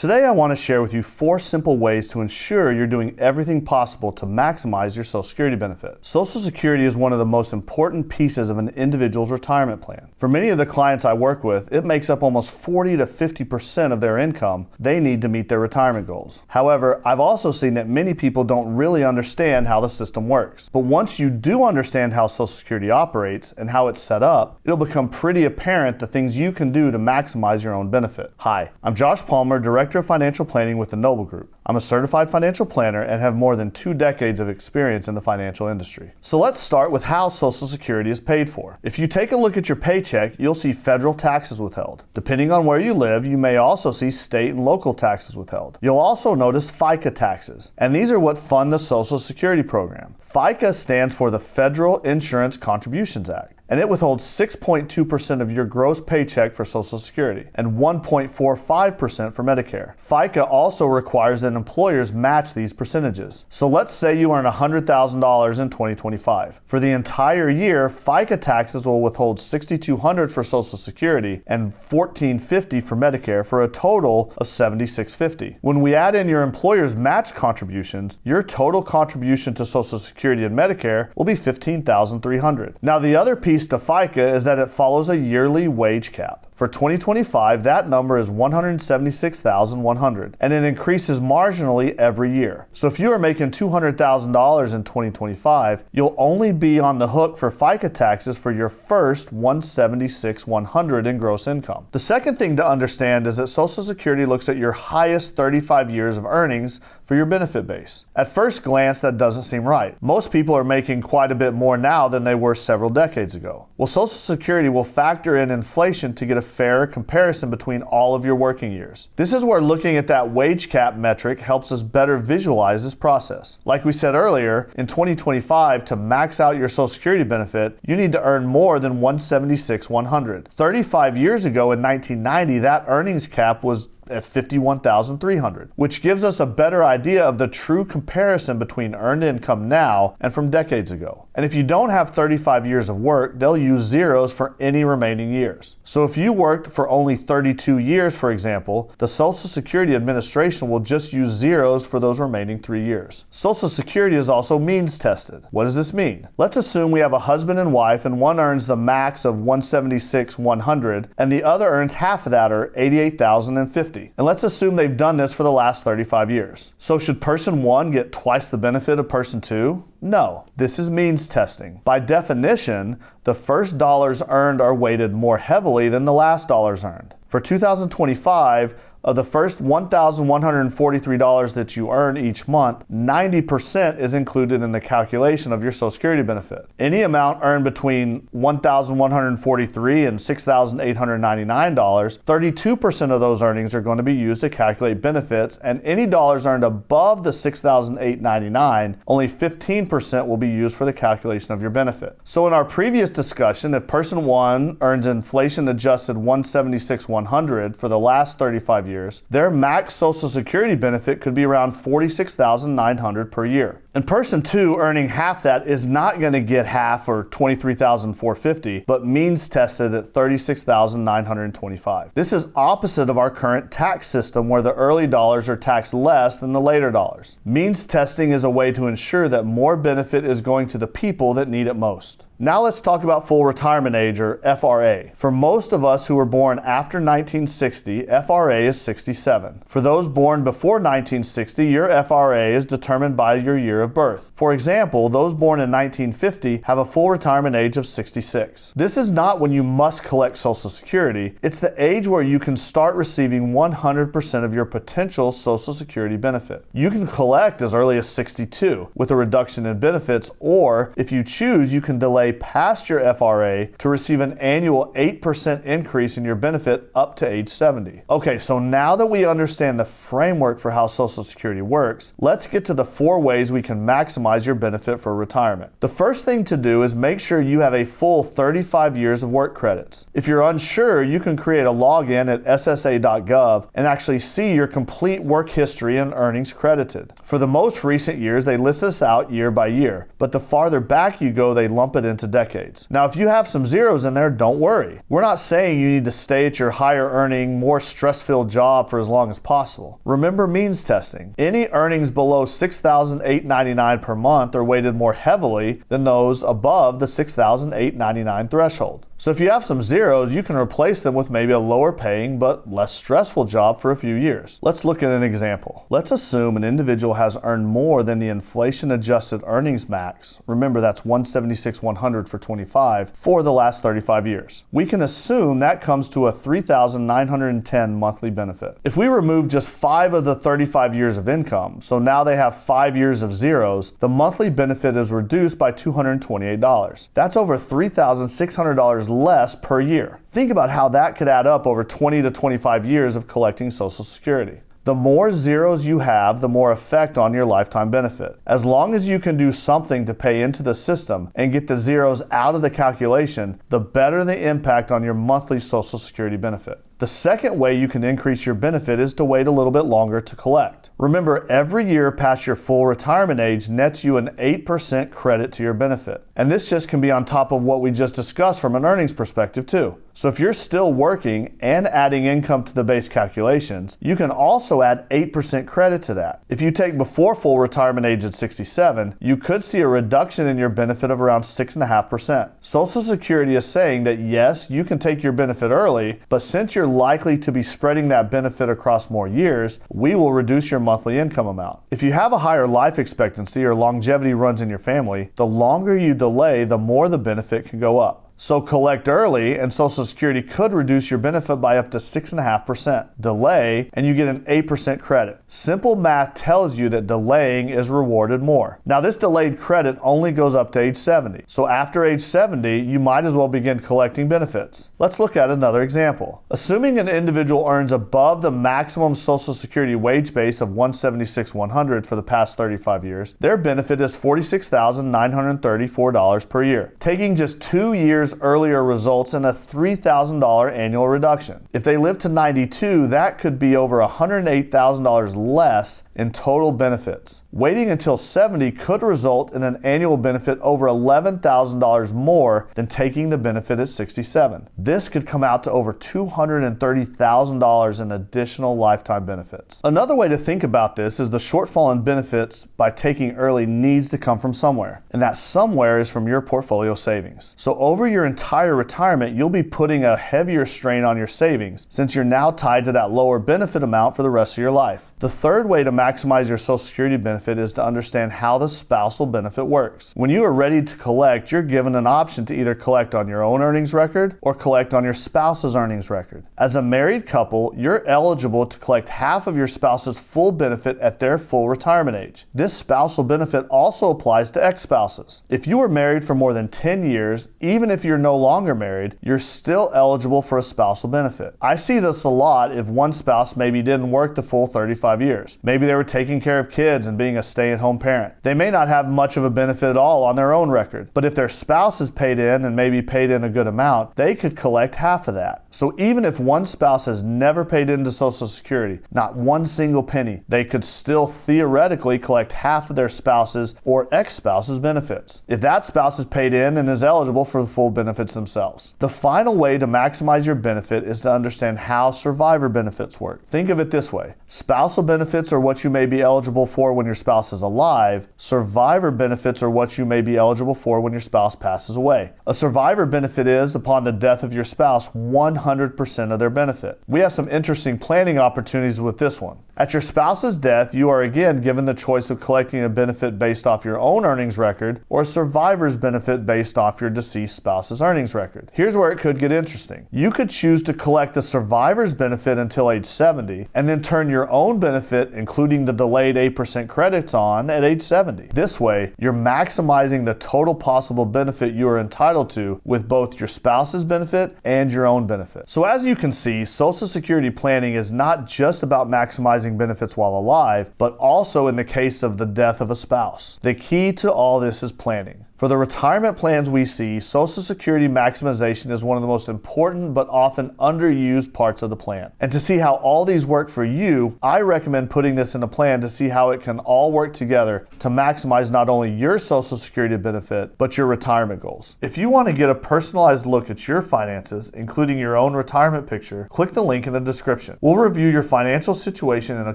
Today I want to share with you 4 simple ways to ensure you're doing everything possible to maximize your Social Security benefit. Social Security is one of the most important pieces of an individual's retirement plan. For many of the clients I work with, it makes up almost 40 to 50% of their income they need to meet their retirement goals. However, I've also seen that many people don't really understand how the system works. But once you do understand how Social Security operates and how it's set up, it'll become pretty apparent the things you can do to maximize your own benefit. Hi, I'm Josh Palmer, Director of Financial Planning with the Noble Group. I'm a certified financial planner and have more than 2 decades of experience in the financial industry. So let's start with how Social Security is paid for. If you take a look at your paycheck, you'll see federal taxes withheld. Depending on where you live, you may also see state and local taxes withheld. You'll also notice FICA taxes, and these are what fund the Social Security program. FICA stands for the Federal Insurance Contributions Act, and it withholds 6.2% of your gross paycheck for Social Security and 1.45% for Medicare. FICA also requires that employers match these percentages. So let's say you earn $100,000 in 2025. For the entire year, FICA taxes will withhold $6,200 for Social Security and $1,450 for Medicare for a total of $7,650. When we add in your employer's match contributions, your total contribution to Social Security and Medicare will be $15,300. Now the other piece to FICA is that it follows a yearly wage cap. For 2025, that number is $176,100, and it increases marginally every year. So if you are making $200,000 in 2025, you'll only be on the hook for FICA taxes for your first $176,100 in gross income. The second thing to understand is that Social Security looks at your highest 35 years of earnings for your benefit base. At first glance, that doesn't seem right. Most people are making quite a bit more now than they were several decades ago. Well, Social Security will factor in inflation to get a fair comparison between all of your working years. This is where looking at that wage cap metric helps us better visualize this process. Like we said earlier, in 2025, to max out your Social Security benefit, you need to earn more than $176,100. 35 years ago in 1990, that earnings cap was at $51,300, which gives us a better idea of the true comparison between earned income now and from decades ago. And if you don't have 35 years of work, they'll use zeros for any remaining years. So if you worked for only 32 years, for example, the Social Security Administration will just use zeros for those remaining 3 years. Social Security is also means tested. What does this mean? Let's assume we have a husband and wife, and one earns the max of $176,100 and the other earns half of that, or $88,050. And let's assume they've done this for the last 35 years. So should person 1 get twice the benefit of person 2? No, this is means testing. By definition, the first dollars earned are weighted more heavily than the last dollars earned. For 2025, of the first $1,143 that you earn each month, 90% is included in the calculation of your Social Security benefit. Any amount earned between $1,143 and $6,899, 32% of those earnings are going to be used to calculate benefits, and any dollars earned above the $6,899, only 15% will be used for the calculation of your benefit. So in our previous discussion, if person 1 earns inflation-adjusted $176,100 for the last 35 years, their max Social Security benefit could be around $46,900 per year. And person 2 earning half that is not going to get half, or $23,450, but means tested at $36,925. This is opposite of our current tax system where the early dollars are taxed less than the later dollars. Means testing is a way to ensure that more benefit is going to the people that need it most. Now let's talk about full retirement age, or FRA. For most of us who were born after 1960, FRA is 67. For those born before 1960, your FRA is determined by your year of birth. For example, those born in 1950 have a full retirement age of 66. This is not when you must collect Social Security. It's the age where you can start receiving 100% of your potential Social Security benefit. You can collect as early as 62 with a reduction in benefits, or if you choose, you can delay past your FRA to receive an annual 8% increase in your benefit up to age 70. Okay, so now that we understand the framework for how Social Security works, let's get to the 4 ways we can maximize your benefit for retirement. The first thing to do is make sure you have a full 35 years of work credits. If you're unsure, you can create a login at ssa.gov and actually see your complete work history and earnings credited. For the most recent years, they list this out year by year, but the farther back you go, they lump it into into decades. Now, if you have some zeros in there, don't worry. We're not saying you need to stay at your higher earning, more stress-filled job for as long as possible. Remember means testing. Any earnings below $6,899 per month are weighted more heavily than those above the $6,899 threshold. So if you have some zeros, you can replace them with maybe a lower paying but less stressful job for a few years. Let's look at an example. Let's assume an individual has earned more than the inflation adjusted earnings max. Remember, that's $176,100 for 25 for the last 35 years. We can assume that comes to a $3,910 monthly benefit. If we remove just 5 of the 35 years of income, so now they have 5 years of zeros, the monthly benefit is reduced by $228. That's over $3,600 less per year. Think about how that could add up over 20 to 25 years of collecting Social Security. The more zeros you have, the more effect on your lifetime benefit. As long as you can do something to pay into the system and get the zeros out of the calculation, the better the impact on your monthly Social Security benefit. The second way you can increase your benefit is to wait a little bit longer to collect. Remember, every year past your full retirement age nets you an 8% credit to your benefit. And this just can be on top of what we just discussed from an earnings perspective too. So if you're still working and adding income to the base calculations, you can also add 8% credit to that. If you take before full retirement age at 67, you could see a reduction in your benefit of around 6.5%. Social Security is saying that yes, you can take your benefit early, but since you're likely to be spreading that benefit across more years, we will reduce your monthly income amount. If you have a higher life expectancy or longevity runs in your family, the longer you delay, the more the benefit can go up. So collect early and Social Security could reduce your benefit by up to 6.5%. Delay and you get an 8% credit. Simple math tells you that delaying is rewarded more. Now this delayed credit only goes up to age 70. So after age 70, you might as well begin collecting benefits. Let's look at another example. Assuming an individual earns above the maximum Social Security wage base of $176,100 for the past 35 years, their benefit is $46,934 per year. Taking just 2 years earlier results in a $3,000 annual reduction. If they live to 92, that could be over $108,000 less in total benefits. Waiting until 70 could result in an annual benefit over $11,000 more than taking the benefit at 67. This could come out to over $230,000 in additional lifetime benefits. Another way to think about this is the shortfall in benefits by taking early needs to come from somewhere, and that somewhere is from your portfolio savings. So over your entire retirement, you'll be putting a heavier strain on your savings since you're now tied to that lower benefit amount for the rest of your life. The third way to maximize your Social Security benefit is to understand how the spousal benefit works. When you are ready to collect, you're given an option to either collect on your own earnings record or collect on your spouse's earnings record. As a married couple, you're eligible to collect half of your spouse's full benefit at their full retirement age. This spousal benefit also applies to ex-spouses. If you were married for more than 10 years, even if you're no longer married, you're still eligible for a spousal benefit. I see this a lot if one spouse maybe didn't work the full 35 years. Maybe they were taking care of kids and being a stay-at-home parent. They may not have much of a benefit at all on their own record, but if their spouse is paid in and maybe paid in a good amount, they could collect half of that. So even if one spouse has never paid into Social Security, not one single penny, they could still theoretically collect half of their spouse's or ex-spouse's benefits, if that spouse is paid in and is eligible for the full benefits themselves. The final way to maximize your benefit is to understand how survivor benefits work. Think of it this way. Spousal benefits are what you may be eligible for when your spouse is alive. Survivor benefits are what you may be eligible for when your spouse passes away. A survivor benefit is, upon the death of your spouse, 100% of their benefit. We have some interesting planning opportunities with this one. At your spouse's death, you are again given the choice of collecting a benefit based off your own earnings record or a survivor's benefit based off your deceased spouse's earnings record. Here's where it could get interesting. You could choose to collect the survivor's benefit until age 70 and then turn your own benefit, including the delayed 8% credits, on at age 70. This way, you're maximizing the total possible benefit you are entitled to with both your spouse's benefit and your own benefit. So as you can see, Social Security planning is not just about maximizing benefits while alive, but also in the case of the death of a spouse. The key to all this is planning. For the retirement plans we see, Social Security maximization is one of the most important but often underused parts of the plan. And to see how all these work for you, I recommend putting this in a plan to see how it can all work together to maximize not only your Social Security benefit, but your retirement goals. If you want to get a personalized look at your finances, including your own retirement picture, click the link in the description. We'll review your financial situation in a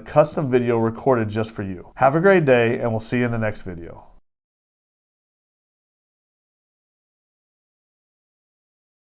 custom video recorded just for you. Have a great day, and we'll see you in the next video.